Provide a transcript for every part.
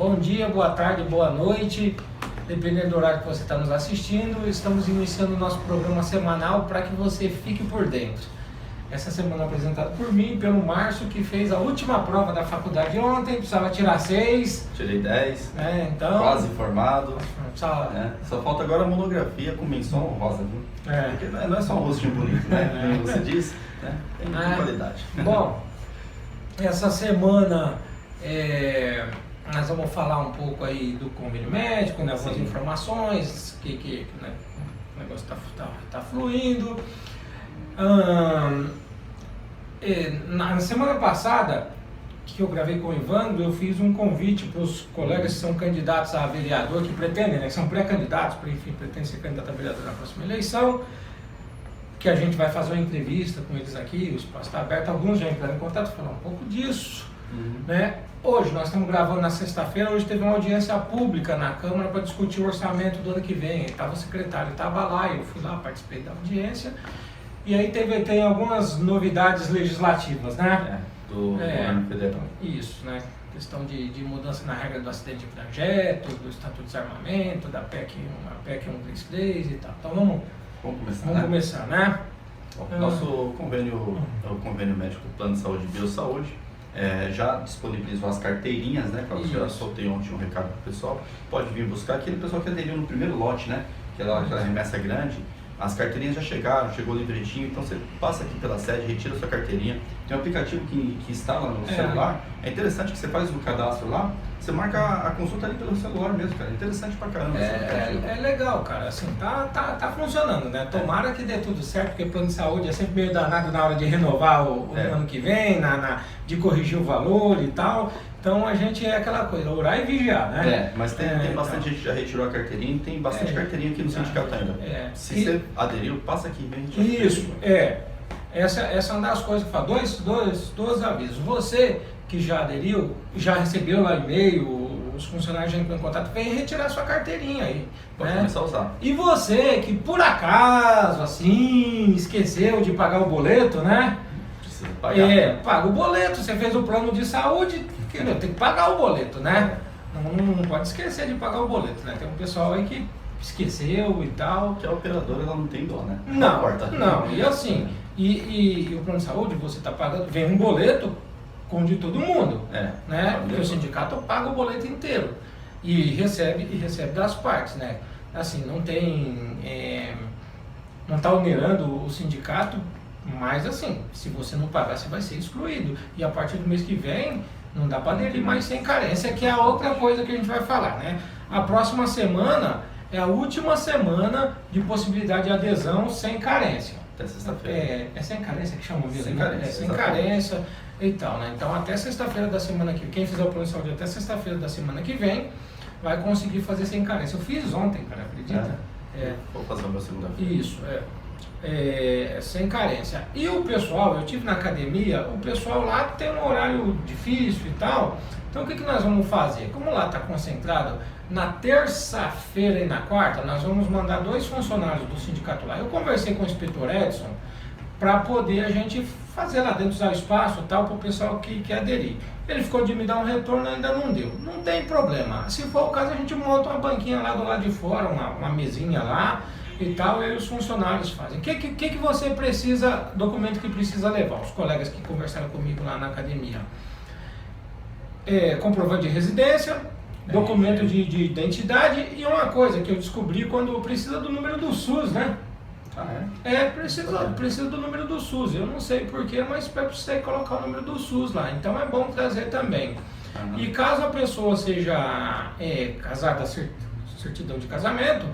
Bom dia, boa tarde, boa noite, dependendo do horário que você está nos assistindo. Estamos iniciando o nosso programa semanal para que você fique por dentro. Essa semana apresentado por mim, pelo Márcio, que fez a última prova da faculdade ontem, precisava tirar 6. Tirei 10, então, quase formado. Só falta agora a monografia com menção honrosa, viu? Porque não é só um rostinho bonito, né? Como você disse, né? Tem qualidade. Bom, essa semana nós vamos falar um pouco aí do convênio médico, né? Algumas informações, que né, o negócio está fluindo. Na semana passada, que eu gravei com o Evandro, eu fiz um convite para os colegas que são candidatos a vereador, que pretendem, né, que são pré-candidatos, enfim, pretendem ser candidato a vereador na próxima eleição, que a gente vai fazer uma entrevista com eles aqui, o espaço está aberto, alguns já entraram em contato, falar um pouco disso, né? Hoje, nós estamos gravando na sexta-feira, hoje teve uma audiência pública na Câmara para discutir o orçamento do ano que vem, estava o secretário, estava lá, eu fui lá, participei da audiência. E aí tem algumas novidades legislativas, né? Do governo federal. Isso, né? Questão de mudança na regra do acidente de projeto, do Estatuto de Desarmamento, da PEC 133 e tal. Então vamos começar, né? Nosso convênio, o convênio médico Plano de Saúde e Biosaúde, já disponibilizou as carteirinhas, né? Que eu já soltei ontem um recado para o pessoal. Pode vir buscar aquele pessoal que aderiu no primeiro lote, né? Aquela remessa grande. As carteirinhas já chegaram, chegou o livretinho, então você passa aqui pela sede, retira a sua carteirinha. Tem um aplicativo que instala no celular. É interessante que você faz o cadastro lá, você marca a consulta ali pelo celular mesmo, cara. É interessante pra caramba esse aplicativo. É legal, cara. Assim, tá funcionando, né? Tomara que dê tudo certo, porque plano de saúde é sempre meio danado na hora de renovar o ano que vem, de corrigir o valor e tal. Então a gente aquela coisa, orar e vigiar, né? Mas tem bastante gente que já retirou a carteirinha e tem bastante carteirinha aqui no sindicato ainda. Se você aderiu, passa aqui, vem. Isso, Essa é uma das coisas que eu falo, dois avisos. Você que já aderiu, já recebeu lá e-mail, os funcionários já entrou em contato, vem retirar sua carteirinha aí. Pode começar a usar. E você que por acaso, assim, esqueceu de pagar o boleto, né? Precisa pagar. Paga o boleto, você fez o plano de saúde, tem que pagar o boleto, né? Não pode esquecer de pagar o boleto, né? Tem um pessoal aí que esqueceu e tal. Que a operadora ela não tem dó, né? Não. E assim, e o plano de saúde, você está pagando, vem um boleto com de todo mundo, né? Porque o sindicato paga o boleto inteiro e recebe das partes, né? Assim, não está onerando o sindicato, mas assim, se você não pagar, você vai ser excluído. E a partir do mês que vem, não dá para aderir mais sem carência, que é a outra coisa que a gente vai falar, né? A próxima semana é a última semana de possibilidade de adesão sem carência. Até sexta-feira. É sem carência que chama mesmo, sem né? carência, Sem carência e tal, né? Então até sexta-feira da semana que vem, quem fizer o plano de saúde até sexta-feira da semana que vem, vai conseguir fazer sem carência. Eu fiz ontem, cara, acredita? Vou fazer o meu segunda-feira. Isso, sem carência. E o pessoal, eu tive na academia, o pessoal lá tem um horário difícil e tal. Então o que nós vamos fazer? Como lá está concentrado, na terça-feira e na quarta, nós vamos mandar 2 funcionários do sindicato lá. Eu conversei com o inspetor Edson para poder a gente fazer lá dentro, usar o espaço e tal, para o pessoal que quer aderir. Ele ficou de me dar um retorno, ainda não deu. Não tem problema. Se for o caso, a gente monta uma banquinha lá do lado de fora, uma mesinha lá e tal, e os funcionários fazem. O que você precisa, documento que precisa levar? Os colegas que conversaram comigo lá na academia. Comprovante de residência, documento de identidade e uma coisa que eu descobri quando precisa do número do SUS, né? Precisa do número do SUS. Eu não sei porquê, mas precisa colocar o número do SUS lá. Então é bom trazer também. E caso a pessoa seja casada, certidão de casamento,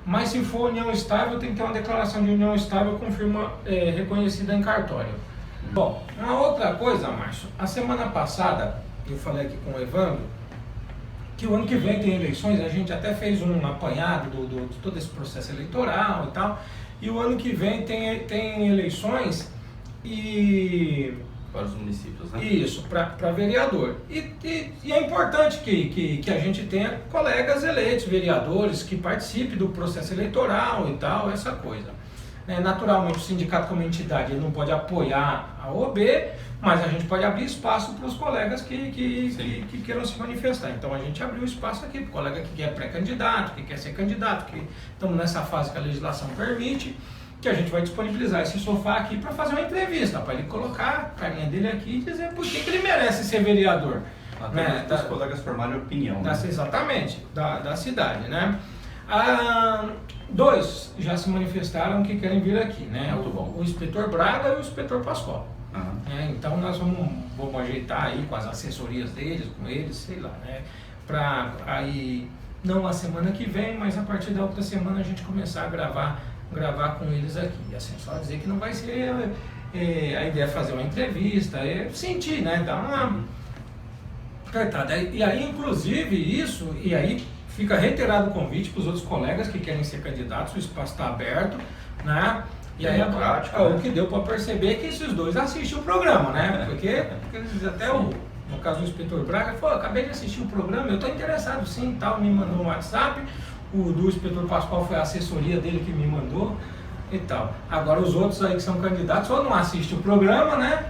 mas se for união estável, tem que ter uma declaração de união estável reconhecida em cartório. Bom, uma outra coisa, Márcio, a semana passada eu falei aqui com o Evandro que o ano que vem tem eleições, a gente até fez um apanhado de todo esse processo eleitoral e tal, e o ano que vem tem eleições e... Vários municípios, né? Isso, para vereador. E é importante que a gente tenha colegas eleitos, vereadores, que participem do processo eleitoral e tal, essa coisa. né? Naturalmente, o sindicato como entidade ele não pode apoiar a OB, mas a gente pode abrir espaço para os colegas que queiram se manifestar. Então a gente abriu espaço aqui para o colega que quer pré-candidato, que quer ser candidato, que estamos nessa fase que a legislação permite, que a gente vai disponibilizar esse sofá aqui para fazer uma entrevista, para ele colocar a carinha dele aqui e dizer por que ele merece ser vereador. Até né? Os colegas formarem opinião. Né? Exatamente, da cidade, né? 2 já se manifestaram que querem vir aqui, né? O inspetor Braga e o inspetor Pascoal. Então nós vamos ajeitar aí com as assessorias deles, com eles, sei lá, né? Para aí, não a semana que vem, mas a partir da outra semana a gente começar a gravar com eles aqui. E assim, só dizer que não vai ser a ideia é fazer uma entrevista, sentir, né? Dar uma apertada. E aí, inclusive, e aí fica reiterado o convite para os outros colegas que querem ser candidatos, o espaço está aberto, né? E aí, o que deu para perceber é que esses 2 assistem o programa, né? Porque até no caso do inspetor Braga, falou, acabei de assistir o programa, eu estou interessado sim, tal, me mandou um WhatsApp, o do inspetor Pascoal foi a assessoria dele que me mandou e tal. Agora os outros aí que são candidatos ou não assistem o programa, né?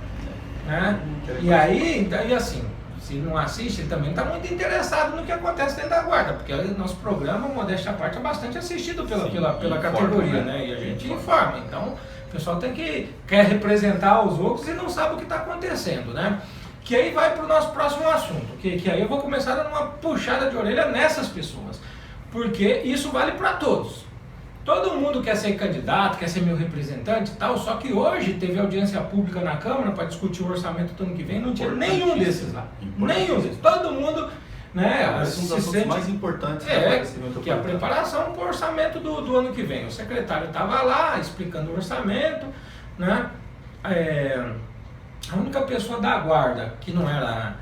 E aí, assim, se não assiste, ele também está muito interessado no que acontece dentro da guarda, porque o nosso programa, modéstia à parte, é bastante assistido pela categoria, né? E a gente informa. Então, o pessoal quer representar os outros e não sabe o que está acontecendo, né? Que aí vai para o nosso próximo assunto, que aí eu vou começar dando uma puxada de orelha nessas pessoas, porque isso vale para todos. Todo mundo quer ser candidato, quer ser meu representante e tal, só que hoje teve audiência pública na Câmara para discutir o orçamento do ano que vem, não tinha nenhum desses lá. Nenhum desses. Todo mundo, né? Esse é um dos assuntos mais importantes que é a preparação para o orçamento do ano que vem. O secretário estava lá explicando o orçamento, né? A única pessoa da guarda que não era,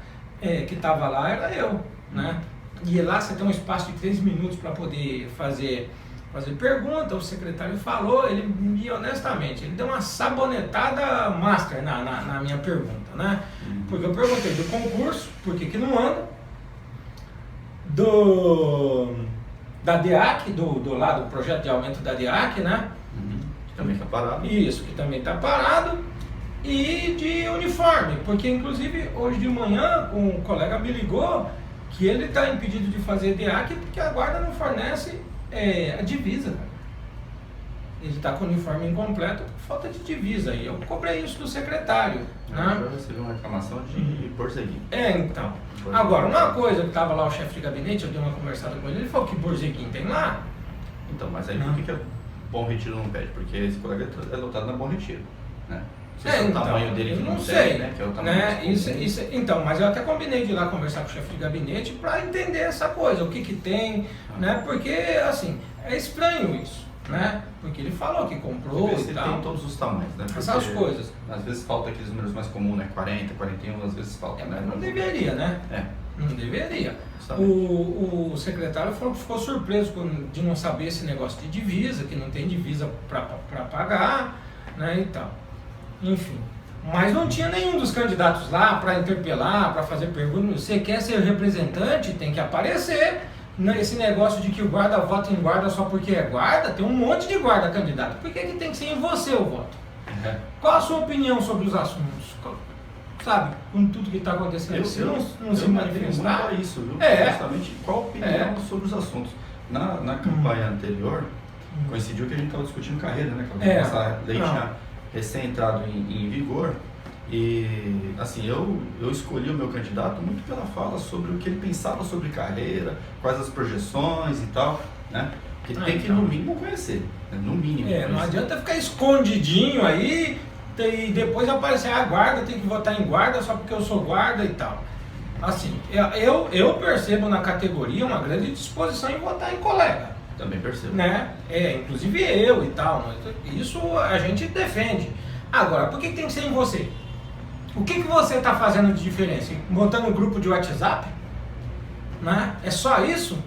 que estava lá era eu, né? E lá você tem um espaço de 3 minutos para poder fazer pergunta, o secretário falou, e honestamente, ele deu uma sabonetada master na minha pergunta, né? Porque eu perguntei do concurso, por que não anda, da DEAC, do projeto de aumento da DEAC, né? Que também está parado. Isso, que também está parado, e de uniforme, porque inclusive hoje de manhã um colega me ligou que ele está impedido de fazer DEAC porque a guarda não fornece a divisa, cara. Ele está com o uniforme incompleto por falta de divisa. E eu cobrei isso do secretário. Né? Eu recebi uma reclamação de Borzeguim. Então. Agora, uma coisa que estava lá o chefe de gabinete, eu dei uma conversada com ele falou que Borzeguim tem lá. Então, mas aí por que Bom Retiro não pede? Porque esse colega é lotado na Bom Retiro, né? O tamanho dele que não tem, sei, né? Que é o tamanho isso, então, mas eu até combinei de ir lá conversar com o chefe de gabinete para entender essa coisa, o que tem, né? Porque, assim, é estranho isso, né? Porque ele falou que comprou e tal. Tem todos os tamanhos, né? Porque essas coisas. Às vezes falta aqueles números mais comuns, né? 40, 41, às vezes falta, né? Não deveria, né? Não deveria. O secretário falou que ficou surpreso de não saber esse negócio de divisa, que não tem divisa para pagar, né? E tal. Enfim, mas não tinha nenhum dos candidatos lá para interpelar, para fazer perguntas. Você quer ser representante, tem que aparecer. Esse negócio de que o guarda vota em guarda só porque é guarda, tem um monte de guarda candidato. Por que tem que ser em você o voto? Qual a sua opinião sobre os assuntos? Sabe, com tudo que está acontecendo, se não se manifestar? Isso, viu? Justamente qual a opinião sobre os assuntos. Na campanha anterior, coincidiu que a gente estava discutindo carreira, né? Que essa lei tinha recém-entrado em vigor, e assim, eu escolhi o meu candidato muito pela fala sobre o que ele pensava sobre carreira, quais as projeções e tal, né? Que tem que no mínimo conhecer, né? No mínimo conhecer. Não adianta ficar escondidinho aí e depois aparecer a guarda, tem que votar em guarda só porque eu sou guarda e tal. Assim, eu percebo na categoria uma grande disposição em votar em colega. Também percebo. Né? Inclusive eu e tal, isso a gente defende. Agora, por que tem que ser em você? O que você está fazendo de diferença? Botando um grupo de WhatsApp? Né? É só isso?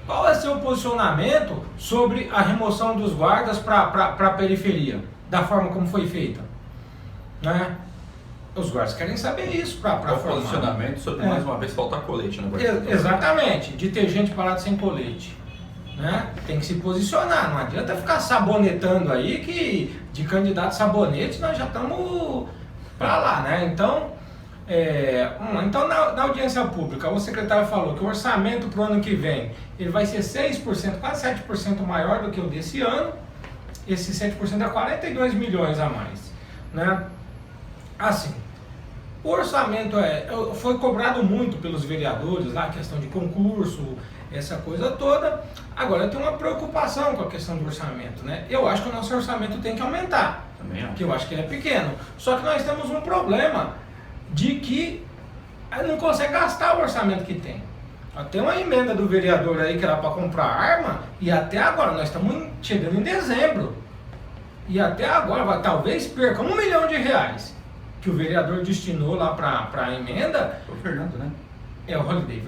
Qual é seu posicionamento sobre a remoção dos guardas para a periferia? Da forma como foi feita? Né? Os guardas querem saber isso para formar. O posicionamento sobre, mais uma vez, faltar colete na guarda. Exatamente, de ter gente parada sem colete. né? Tem que se posicionar, não adianta ficar sabonetando aí que de candidato sabonete nós já estamos para lá, né? Então, na audiência pública, o secretário falou que o orçamento para o ano que vem ele vai ser 6%, quase 7% maior do que o desse ano. Esse 7% é 42 milhões a mais, né? Assim, o orçamento foi cobrado muito pelos vereadores lá, a questão de concurso, essa coisa toda. Agora, eu tenho uma preocupação com a questão do orçamento, né? Eu acho que o nosso orçamento tem que aumentar, porque eu acho que ele é pequeno. Só que nós temos um problema de que não consegue gastar o orçamento que tem. Tem uma emenda do vereador aí que era para comprar arma e até agora, nós estamos chegando em dezembro. E até agora, talvez perca R$1 milhão que o vereador destinou lá para a emenda. O Fernando, né? É o Holiday,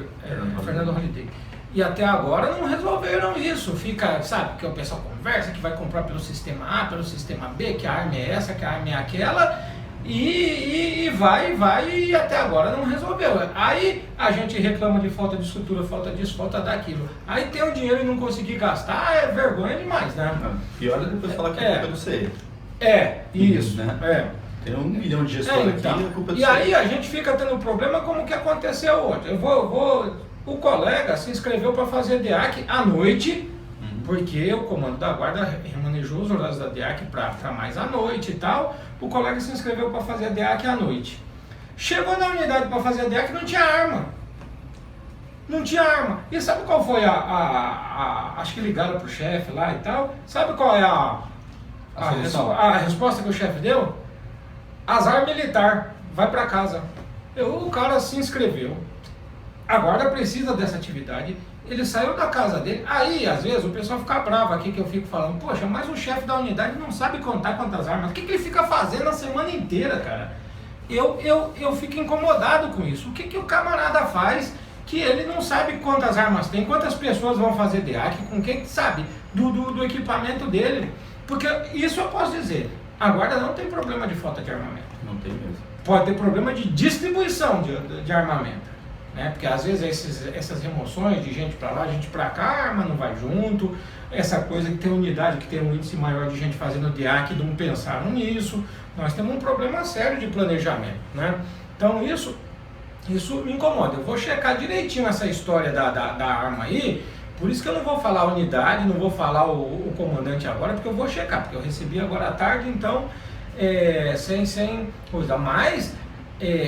Fernando Holiday. E até agora não resolveram isso. Fica, sabe, que o pessoal conversa que vai comprar pelo sistema A, pelo sistema B, que a arma é essa, que a arma é aquela. E vai, e até agora não resolveu. Aí a gente reclama de falta de estrutura, falta disso, falta daquilo. Aí tem o dinheiro e não conseguir gastar, é vergonha demais, né? Pior é depois falar que a culpa é do CE. Isso, né? Tem 1 milhão de gestores aqui, a culpa é do CE. E aí a gente fica tendo problema como que aconteceu hoje. O colega se inscreveu para fazer DEAC à noite, porque o comando da guarda remanejou os horários da DEAC para mais à noite e tal. O colega se inscreveu para fazer a DEAC à noite. Chegou na unidade para fazer a DEAC e não tinha arma. Não tinha arma. E sabe qual foi acho que ligaram pro chefe lá e tal. Sabe qual é a resposta que o chefe deu? Azar militar, vai para casa. O cara se inscreveu. A guarda precisa dessa atividade. Ele saiu da casa dele. Aí, às vezes, o pessoal fica bravo aqui que eu fico falando, poxa, mas o chefe da unidade não sabe contar quantas armas. O que ele fica fazendo a semana inteira, cara? Eu fico incomodado com isso. O que o camarada faz que ele não sabe quantas armas tem, quantas pessoas vão fazer DEAC, com quem sabe do equipamento dele? Porque isso eu posso dizer, a guarda não tem problema de falta de armamento. Não tem mesmo. Pode ter problema de distribuição de armamento. Né? Porque às vezes essas remoções de gente para lá, gente para cá, a arma não vai junto, essa coisa que tem unidade, que tem um índice maior de gente fazendo DEAC, não pensaram nisso. Nós temos um problema sério de planejamento, né? Então isso me incomoda. Eu vou checar direitinho essa história da arma aí, por isso que eu não vou falar a unidade, não vou falar o comandante agora, porque eu vou checar, porque eu recebi agora à tarde, então sem coisa mais.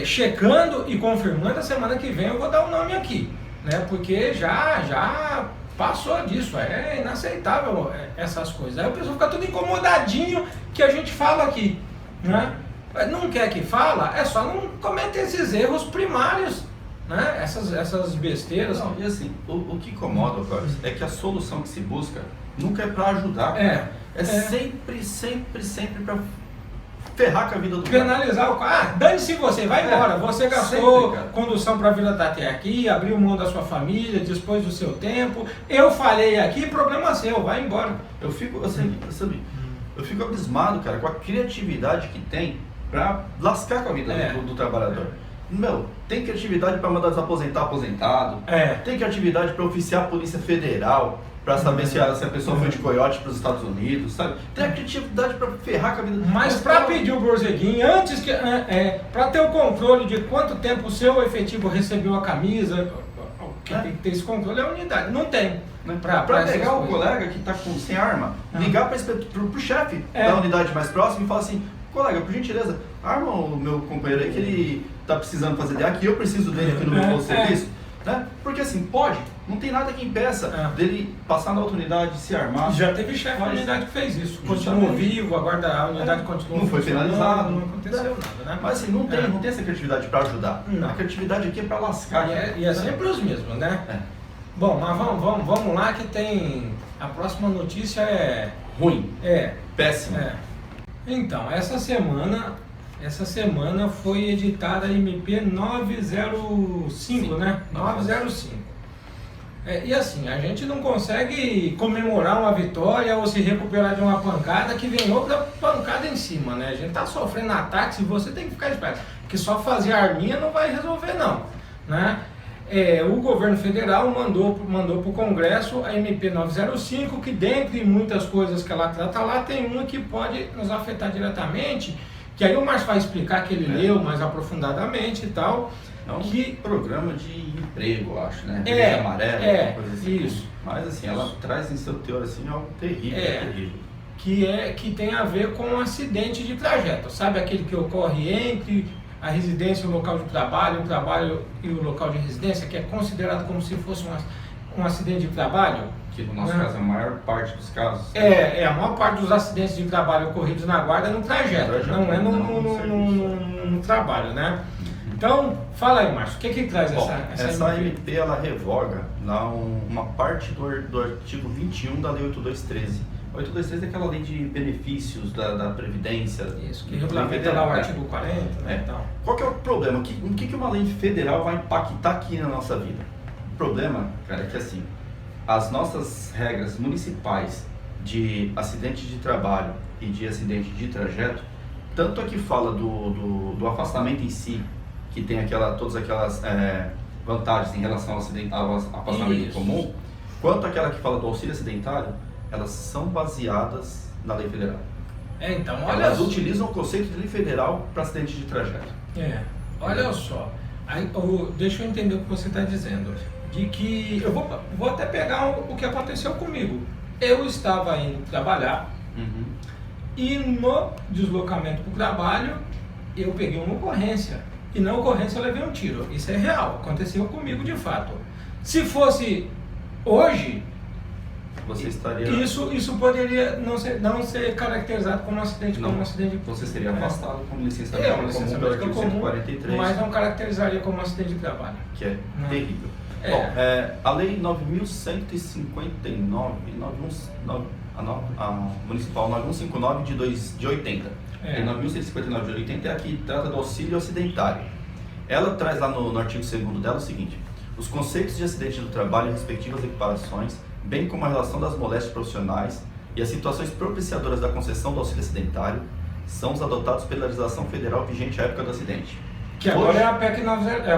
Checando e confirmando, a semana que vem eu vou dar o nome aqui, né? Porque já passou disso, é inaceitável essas coisas. Aí o pessoal fica tudo incomodadinho que a gente fala aqui, né? Não quer que fala, é só não cometer esses erros primários, né? Essas besteiras. Não, e assim, o que incomoda, Cláudio, é que a solução que se busca nunca é para ajudar. Sempre para ferrar com a vida do cara. Penalizar o cara. Dane-se você, vai embora. Você gastou condução para a Vila da Terra aqui, abriu mão da sua família, dispôs do seu tempo. Eu falei aqui, problema seu, vai embora. Eu fico, assim, sabe, eu fico abismado, cara, com a criatividade que tem para lascar com a vida do trabalhador. Meu, tem criatividade para mandar desaposentar aposentado, tem criatividade para oficiar a Polícia Federal, para saber se a pessoa foi de coiote para os Estados Unidos, sabe? Tem a criatividade para ferrar com a vida. Mas para pedir o borzeguinho, antes que para ter o controle de quanto tempo o seu efetivo recebeu a camisa, quem tem que ter esse controle é a unidade. Não tem. Para pegar o colega que está sem arma, ligar para o chefe da unidade mais próxima e falar assim: colega, por gentileza, arma o meu companheiro aí que ele está precisando fazer DEAC e eu preciso dele aqui no meu serviço. Né? Porque assim, não tem nada que impeça dele passar na outra unidade, se armar. Já teve chefe da unidade que fez isso. Continuou vivo, a unidade continuou. Não foi penalizado, não aconteceu nada, né? Mas assim, não tem essa criatividade para ajudar. Não. A criatividade aqui é para lascar. E é sempre os mesmos, né? Bom, mas vamos lá que tem. A próxima notícia é ruim. Péssima. Então, essa semana foi editada a MP 905, né? 905. E assim, a gente não consegue comemorar uma vitória ou se recuperar de uma pancada que vem outra pancada em cima, né? A gente tá sofrendo ataques e você tem que ficar esperto, porque só fazer arminha não vai resolver não, né? o governo federal mandou para o Congresso a MP 905, que dentre muitas coisas que ela trata lá, tem uma que pode nos afetar diretamente, que aí o Márcio vai explicar, que ele leu mais aprofundadamente e tal. É um que programa de emprego, eu acho, né? Verde amarelo, coisa assim. Isso. Mas assim, ela traz em seu teor assim algo terrível, terrível. Que tem a ver com um acidente de trajeto, sabe, aquele que ocorre entre a residência e o local de trabalho, o trabalho e o local de residência, que é considerado como se fosse um acidente de trabalho. Que no nosso caso é a maior parte dos casos. A maior parte dos acidentes de trabalho ocorridos na guarda é no trajeto, não é no trabalho, né? Então, fala aí, Márcio, o que traz essa MP? Ela revoga lá uma parte do artigo 21 da Lei 8213. A 8213 é aquela lei de benefícios da Previdência. Isso, que regulamenta lá o artigo 40, né? Então. Qual que é o problema? O que uma lei federal vai impactar aqui na nossa vida? O problema, cara, é que assim, as nossas regras municipais de acidente de trabalho e de acidente de trajeto, tanto a que fala do afastamento em si, que tem todas aquelas vantagens em relação ao afastamento comum, quanto aquela que fala do auxílio acidentário, elas são baseadas na lei federal. Então, olha, elas utilizam o conceito de lei federal para acidente de trajeto. Olha só, deixa eu entender o que você está dizendo, de que eu vou até pegar o que aconteceu comigo. Eu estava indo trabalhar e no deslocamento para o trabalho eu peguei uma ocorrência. E na ocorrência eu levei um tiro. Isso é real, aconteceu comigo de fato. Se fosse hoje, você estaria... Isso poderia não ser caracterizado como um acidente. Você seria afastado como licença médica comum pelo artigo 143. Mas não caracterizaria como um acidente de trabalho. Que é terrível. Bom, a lei 9.159, a municipal 9159 de 80. Lei 9.159 de 80 é a que trata do auxílio acidentário. Ela traz lá no artigo 2º dela o seguinte: os conceitos de acidente do trabalho e respectivas equiparações, bem como a relação das moléstias profissionais e as situações propiciadoras da concessão do auxílio acidentário, são os adotados pela legislação federal vigente à época do acidente. Que agora é a PEC 90,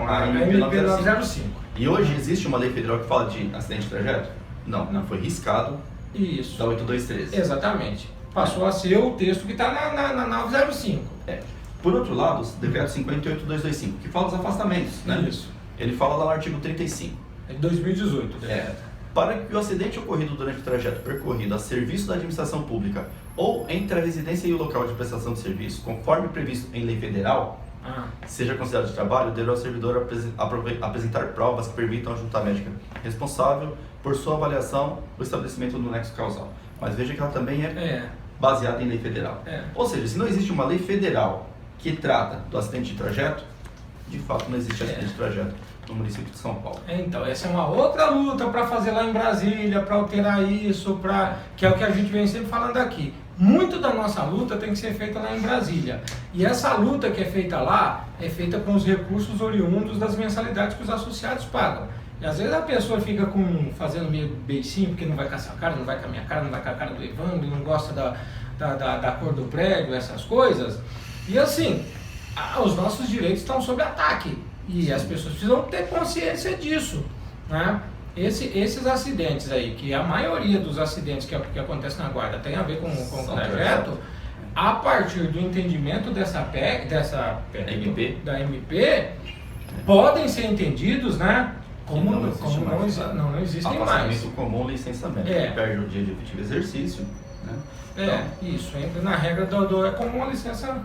a MP 905. E hoje existe uma lei federal que fala de acidente de trajeto? Não, foi riscado da 8213. Exatamente. Passou a ser o texto que está na 905. Por outro lado, o decreto 58225, que fala dos afastamentos, né? Isso. Ele fala lá no artigo 35. É de 2018, decreto. Para que o acidente ocorrido durante o trajeto percorrido a serviço da administração pública ou entre a residência e o local de prestação de serviço, conforme previsto em lei federal, seja considerado de trabalho, deverá o servidor apresentar provas que permitam a junta médica responsável por sua avaliação do estabelecimento do nexo causal. Mas veja que ela também é baseada em lei federal. Ou seja, se não existe uma lei federal que trata do acidente de trajeto, de fato não existe acidente de trajeto no município de São Paulo. Então, essa é uma outra luta para fazer lá em Brasília, para alterar isso, que é o que a gente vem sempre falando aqui. Muito da nossa luta tem que ser feita lá em Brasília. E essa luta que é feita lá, é feita com os recursos oriundos das mensalidades que os associados pagam. E às vezes a pessoa fica fazendo meio beicinho, porque não vai com a sua cara, não vai com a minha cara, não vai com a cara do Evandro, não gosta da cor do prédio, essas coisas. E assim, os nossos direitos estão sob ataque. E as pessoas precisam ter consciência disso, né? Esses acidentes aí, que a maioria dos acidentes que acontecem na guarda tem a ver com o trajeto, a partir do entendimento da MP, podem ser entendidos, né? Como não existem mais. Afastamento comum, licenciamento. Perde o dia de efetivo exercício, né? Isso, entra na regra é como uma licença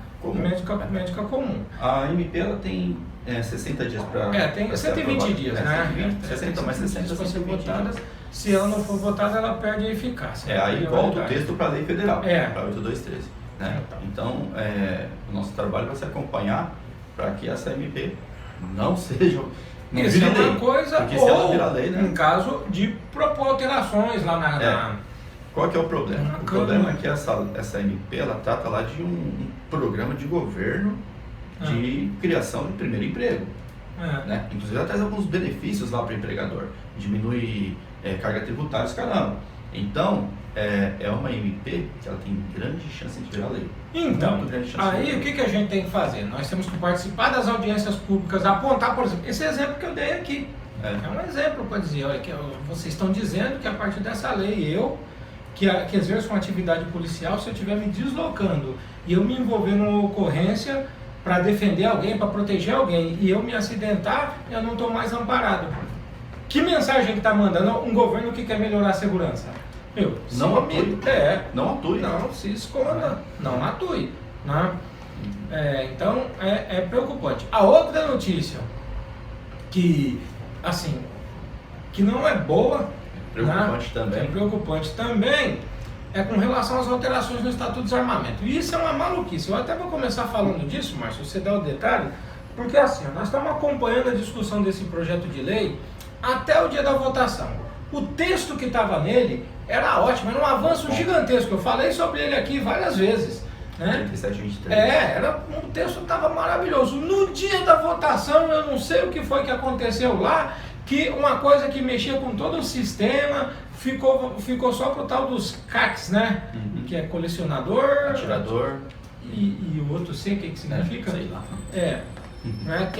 médica comum. A MP ela tem 60 dias para... tem 120 dias, né? 60 mais 60 para ser votada. Se ela não for votada, ela perde a eficácia. Aí volta o texto para a lei federal, para 8213. Né? Então, o nosso trabalho vai se acompanhar para que essa MP não seja... Isso é uma coisa, porque se ela virar lei, né? Em caso de propor alterações lá na... Qual que é o problema? O problema é que essa MP, ela trata lá de um programa de governo de criação de primeiro emprego. Né? Inclusive ela traz alguns benefícios lá para o empregador. Diminui carga tributária, caramba. Então, é uma MP que ela tem grande chance de virar lei. Então, Muito grande chance aí o que a gente tem que fazer? Nós temos que participar das audiências públicas, apontar, por exemplo, esse exemplo que eu dei aqui. É um exemplo para dizer, olha, que vocês estão dizendo que a partir dessa lei, que exerço uma atividade policial, se eu estiver me deslocando e eu me envolver numa ocorrência para defender alguém, para proteger alguém, e eu me acidentar, eu não estou mais amparado. Que mensagem que está mandando um governo que quer melhorar a segurança? Não atue. Não atue. Não se esconda, não atue. Né? Então, é preocupante. A outra notícia, que, assim, que não é boa, preocupante, né? Também. É preocupante também, é com relação às alterações no Estatuto de Desarmamento. E isso é uma maluquice. Eu até vou começar falando disso, Márcio, você dá o detalhe, porque assim, nós estamos acompanhando a discussão desse projeto de lei até o dia da votação. O texto que estava nele era ótimo, era um avanço gigantesco. Eu falei sobre ele aqui várias vezes. Né? 37-23. Um texto estava maravilhoso. No dia da votação, eu não sei o que foi que aconteceu lá, que uma coisa que mexia com todo o sistema ficou só pro tal dos CACs, né? Uhum. Que é colecionador, atirador e o outro C, o que significa? Sei lá. Né?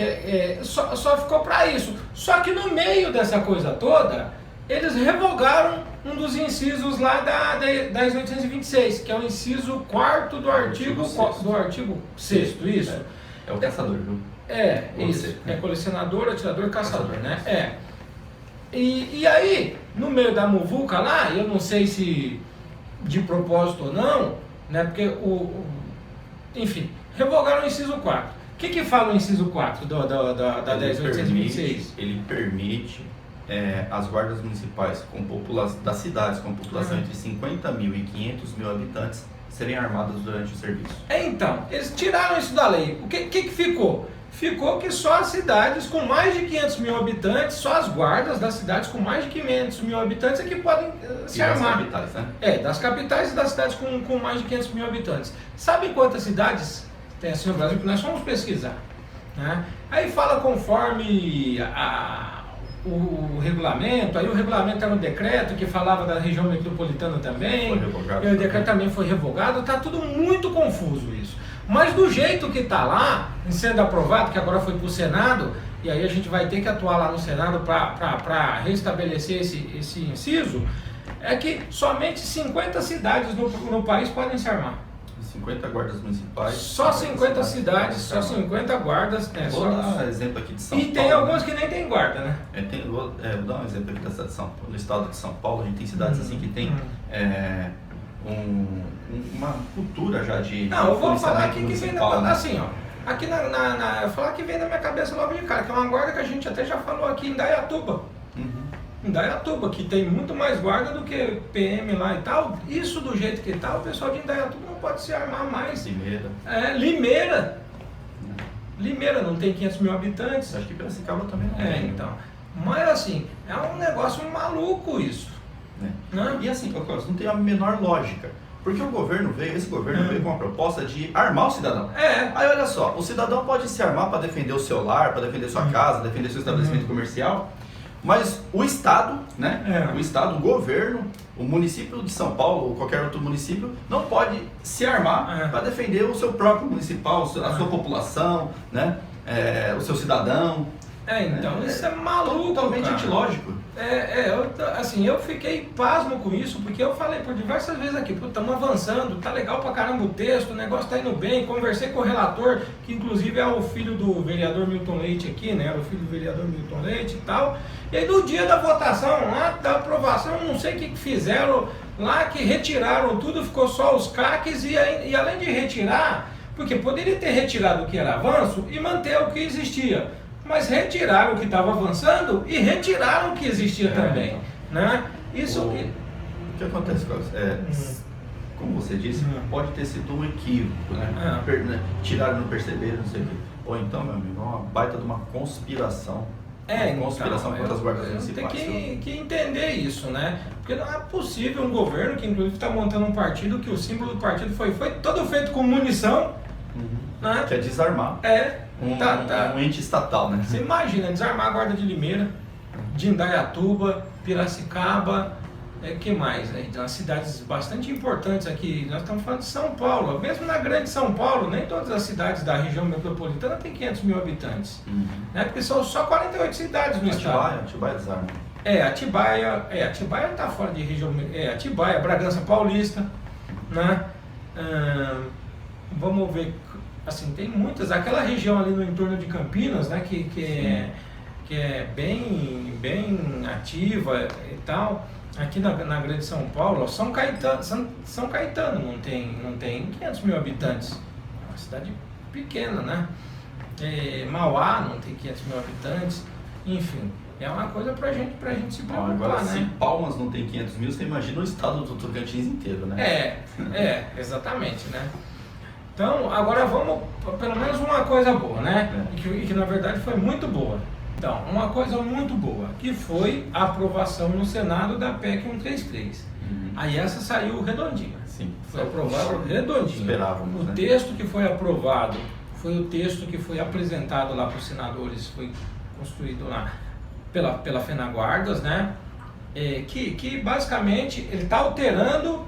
Só ficou para isso. Só que no meio dessa coisa toda, eles revogaram um dos incisos lá da 10.826, que é o inciso 4º do artigo 6º, isso? É o caçador, viu? Isso. É colecionador, atirador, caçador, né? E aí, no meio da muvuca lá, eu não sei se de propósito ou não, né? Porque enfim, revogaram o inciso 4. O que fala o inciso 4 da 10.826? Ele permite as guardas municipais das cidades com população entre 50 mil e 500 mil habitantes serem armadas durante o serviço. Então, eles tiraram isso da lei. O que ficou? Ficou que só as cidades com mais de 500 mil habitantes, só as guardas das cidades com mais de 500 mil habitantes é que podem se armar. Das capitais, né? Das capitais e das cidades com mais de 500 mil habitantes. Sabe quantas cidades tem assim no Brasil? Que nós fomos pesquisar. Né? Aí fala conforme o regulamento, aí o regulamento era um decreto que falava da região metropolitana também, foi revogado, e o decreto também foi revogado, está tudo muito confuso isso. Mas do jeito que está lá, sendo aprovado, que agora foi para o Senado, e aí a gente vai ter que atuar lá no Senado para restabelecer esse inciso, é que somente 50 cidades no país podem se armar. 50 guardas municipais. Só 50 cidades, só 50 guardas. Vou dar um exemplo aqui de São Paulo. E tem algumas que nem tem guarda, né? Vou dar um exemplo aqui da cidade de São Paulo. No estado de São Paulo, a gente tem cidades assim que tem uma cultura já de. Não, eu vou falar aqui que vem né? assim, ó. Aqui eu falar que vem na minha cabeça logo de cara, que é uma guarda que a gente até já falou aqui em Dayatuba. Em Dayatuba, que tem muito mais guarda do que PM lá e tal. Isso do jeito que tá, o pessoal de Indaiatuba não pode se armar mais. Limeira. Limeira não tem 500 mil habitantes. Acho que Piracicaba também não tem. Então. Mas assim, é um negócio maluco isso. Né? E assim, não tem a menor lógica. Porque esse governo veio com uma proposta de armar o cidadão. Aí olha só, o cidadão pode se armar para defender o seu lar, para defender sua casa, defender seu estabelecimento comercial. Mas o Estado, né? O Estado, o governo, o município de São Paulo ou qualquer outro município não pode se armar para defender o seu próprio municipal, a sua população, né? O seu cidadão. Então isso é maluco, totalmente antilógico. Eu fiquei pasmo com isso, porque eu falei por diversas vezes aqui, estamos avançando, tá legal pra caramba o texto, o negócio tá indo bem, conversei com o relator, que inclusive é o filho do vereador Milton Leite aqui, né, era o filho do vereador Milton Leite e tal, e aí no dia da votação, lá da aprovação, não sei o que fizeram lá, que retiraram tudo, ficou só os CACs, e além de retirar, porque poderia ter retirado o que era avanço e manter o que existia, mas retiraram o que estava avançando e retiraram o que existia também. Né? Isso o que acontece, Carlos? Como você disse, pode ter sido um equívoco, né? Tiraram, não perceberam, não sei o quê. Ou então, meu amigo, é uma baita de uma conspiração. Uma conspiração contra as guardas municipais. Tem que entender isso, né? Porque não é possível um governo que inclusive está montando um partido que o símbolo do partido foi todo feito com munição. Né? Que é desarmar. Um ente estatal, né? Você imagina desarmar a guarda de Limeira, de Indaiatuba, Piracicaba, Que mais? Nas cidades bastante importantes aqui, nós estamos falando de São Paulo, mesmo na grande São Paulo, nem todas as cidades da região metropolitana têm 500 mil habitantes, né? Porque são só 48 cidades no estado. Atibaia desarma. Atibaia está fora de região, Atibaia, Bragança Paulista, né? Vamos ver, assim, tem muitas, aquela região ali no entorno de Campinas, né, que é bem ativa e tal. Aqui na grande São Paulo, São Caetano não tem 500 mil habitantes, é uma cidade pequena, né? Mauá não tem 500 mil habitantes, enfim, é uma coisa pra gente se preocupar. Agora, né? se Palmas não tem 500 mil, você imagina o estado do Tocantins inteiro, né? Exatamente, né? Então, agora vamos, pelo menos uma coisa boa, né? E que na verdade foi muito boa. Então, uma coisa muito boa, que foi a aprovação no Senado da PEC 133. Aí essa saiu redondinha. Sim. Foi aprovado redondinho. Esperávamos, o texto que foi aprovado foi o texto que foi apresentado lá para os senadores, foi construído lá pela FenaGuardas, né? Que basicamente ele está alterando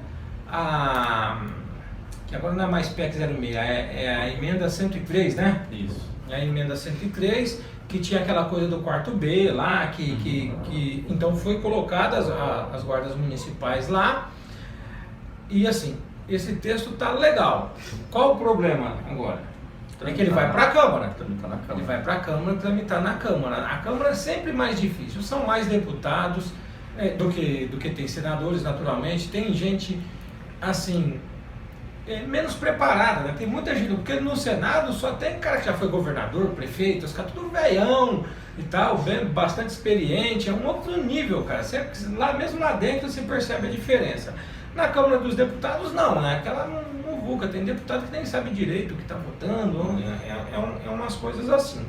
que agora não é mais PEC 06, é a emenda 103, né? Isso. É a emenda 103, que tinha aquela coisa do quarto B lá, então foi colocadas as guardas municipais lá, e assim, esse texto tá legal. Qual o problema agora? É que ele vai para a Câmara. Ele vai para a Câmara tramitar na Câmara. A Câmara é sempre mais difícil, são mais deputados do que tem senadores, naturalmente. Tem gente assim, menos preparada, né? Tem muita gente, porque no Senado só tem cara que já foi governador, prefeito, os caras tudo velhão e tal, bastante experiente, é um outro nível, cara. Mesmo lá dentro você percebe a diferença. Na Câmara dos Deputados não, né? Aquela muvuca, tem deputado que nem sabe direito o que está votando, é umas coisas assim.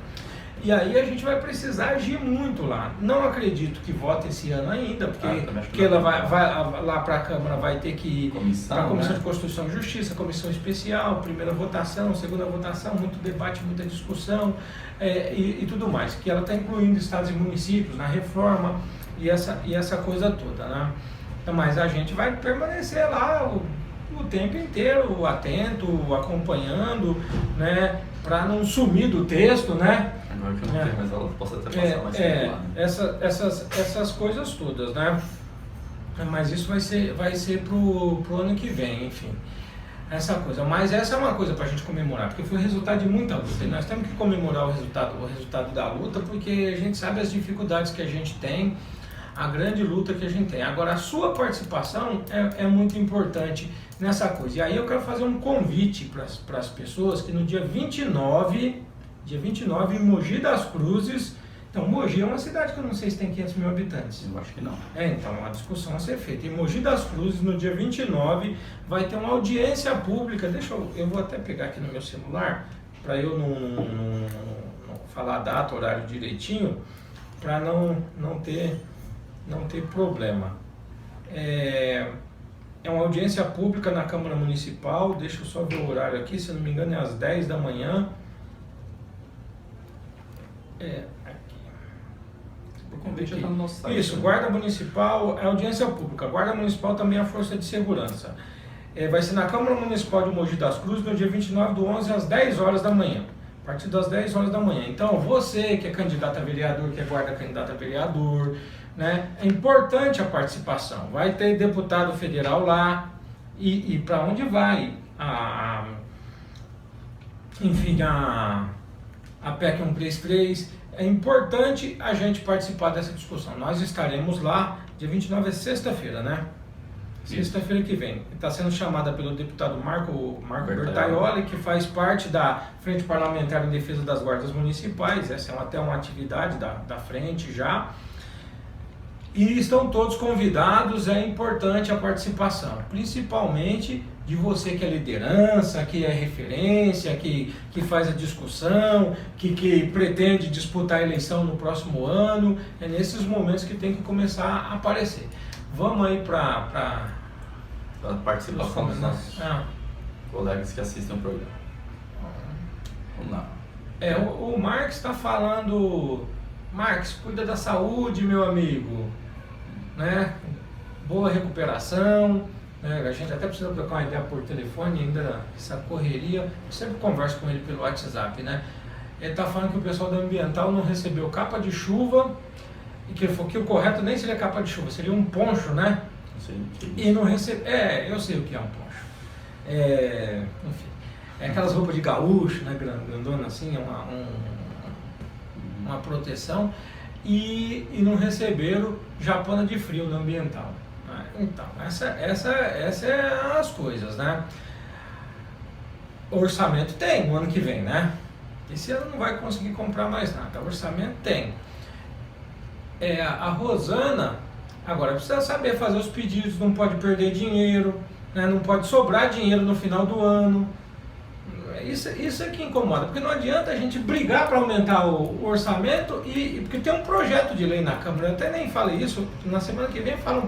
E aí a gente vai precisar agir muito lá. Não acredito que vote esse ano ainda, porque ela vai lá para a Câmara, vai ter que ir para a Comissão de Constituição e Justiça, Comissão Especial, primeira votação, segunda votação, muito debate, muita discussão e tudo mais. Que ela está incluindo estados e municípios na reforma e essa coisa toda, né? Então, mas a gente vai permanecer lá o tempo inteiro, atento, acompanhando, né? Para não sumir do texto, né? Agora que eu não tenho mais aula, posso até passar mais tempo lá, né? Essas coisas todas, né? Mas isso vai ser pro ano que vem, enfim. Essa coisa. Mas essa é uma coisa para a gente comemorar, porque foi resultado de muita luta. E nós temos que comemorar o resultado da luta, porque a gente sabe as dificuldades que a gente tem, a grande luta que a gente tem. Agora, a sua participação é muito importante nessa coisa. E aí eu quero fazer um convite para as pessoas que no dia 29, em Mogi das Cruzes. Então, Mogi é uma cidade que eu não sei se tem 500 mil habitantes. Eu acho que não. Então, é uma discussão a ser feita. Em Mogi das Cruzes, no dia 29, vai ter uma audiência pública. Eu vou até pegar aqui no meu celular, para eu não falar a data, horário direitinho, para não ter problema. É uma audiência pública na Câmara Municipal. Deixa eu só ver o horário aqui, se eu não me engano é às 10 da manhã. Aqui. O convite está no nosso site. Isso, Guarda Municipal, é audiência pública. Guarda Municipal também é a força de segurança. Vai ser na Câmara Municipal de Mogi das Cruzes, no dia 29/11, às 10 horas da manhã. A partir das 10 horas da manhã. Então, você que é candidato a vereador, que é guarda candidato a vereador, né? É importante a participação. Vai ter deputado federal lá e para onde vai enfim, a PEC 133. É importante a gente participar dessa discussão. Nós estaremos lá, dia 29 é sexta-feira, né? Sexta-feira que vem. Está sendo chamada pelo deputado Marco Bertaioli, que faz parte da Frente Parlamentar em Defesa das Guardas Municipais. Essa é até uma atividade da frente já. E estão todos convidados, é importante a participação, principalmente de você que é liderança, que é referência, que faz a discussão, que pretende disputar a eleição no próximo ano. É nesses momentos que tem que começar a aparecer. Vamos aí para a participação dos nossos colegas que assistem o programa. Vamos lá. O Marx está falando, Marx, cuida da saúde, meu amigo, né? boa recuperação, né? A gente até precisa trocar uma ideia por telefone, ainda essa correria, eu sempre converso com ele pelo WhatsApp, né? Ele está falando que o pessoal da Ambiental não recebeu capa de chuva, e que ele falou que o correto nem seria capa de chuva, seria um poncho, né? Sim. E não recebeu, eu sei o que é um poncho. Enfim, é aquelas roupas de gaúcho, né, grandona assim, uma proteção, e não receberam japona de frio no Ambiental. Então, essa é as coisas, né? O orçamento tem no ano que vem, né? Esse ano não vai conseguir comprar mais nada, o orçamento tem. A Rosana, agora precisa saber fazer os pedidos, não pode perder dinheiro, né? Não pode sobrar dinheiro no final do ano. Isso é que incomoda, porque não adianta a gente brigar para aumentar o orçamento, porque tem um projeto de lei na Câmara, eu até nem falei isso, na semana que vem falar um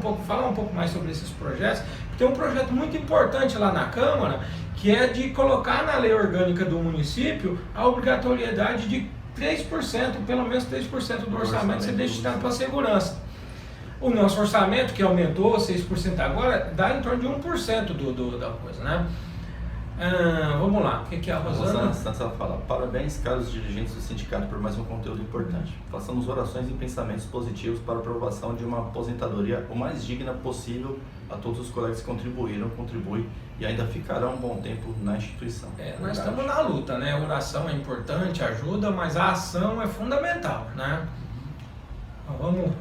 pouco mais sobre esses projetos, tem um projeto muito importante lá na Câmara, que é de colocar na lei orgânica do município a obrigatoriedade de 3%, pelo menos 3% do orçamento ser destinado para a segurança. O nosso orçamento, que aumentou 6% agora, dá em torno de 1% da coisa, né? Vamos lá, o que é a Rosana? Santos, ela fala: parabéns, caros dirigentes do sindicato, por mais um conteúdo importante. Façamos orações e pensamentos positivos para a aprovação de uma aposentadoria o mais digna possível a todos os colegas que contribuem e ainda ficarão um bom tempo na instituição. Nós estamos na luta, né? A oração é importante, ajuda, mas a ação é fundamental, né? Vamos...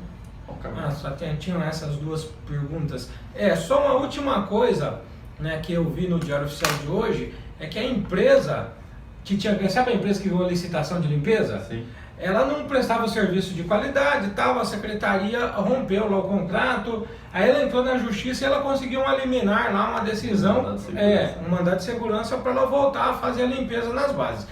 só tinham essas duas perguntas. Só uma última coisa, né, que eu vi no Diário Oficial de hoje, é que a empresa que tinha, sabe a empresa que ganhou a licitação de limpeza? Sim. Ela não prestava serviço de qualidade e tal, a secretaria rompeu lá o contrato, aí ela entrou na justiça e ela conseguiu uma liminar lá, uma decisão, um mandado de segurança para ela voltar a fazer a limpeza nas bases.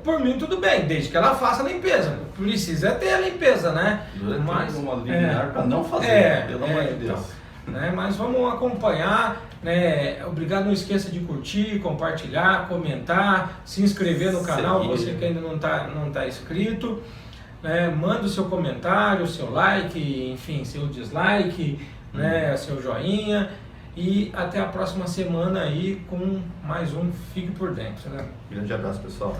Por mim tudo bem, desde que ela faça a limpeza, precisa ter a limpeza, né? Mas uma liminar para não fazer, pelo amor de Deus. Então, né? Mas vamos acompanhar, né? Obrigado, não esqueça de curtir, compartilhar, comentar, se inscrever no canal, você que ainda não tá inscrito, né? Manda o seu comentário, o seu like, enfim, seu dislike, né? Seu joinha, e até a próxima semana aí com mais um Fique por Dentro, né? Grande abraço, pessoal.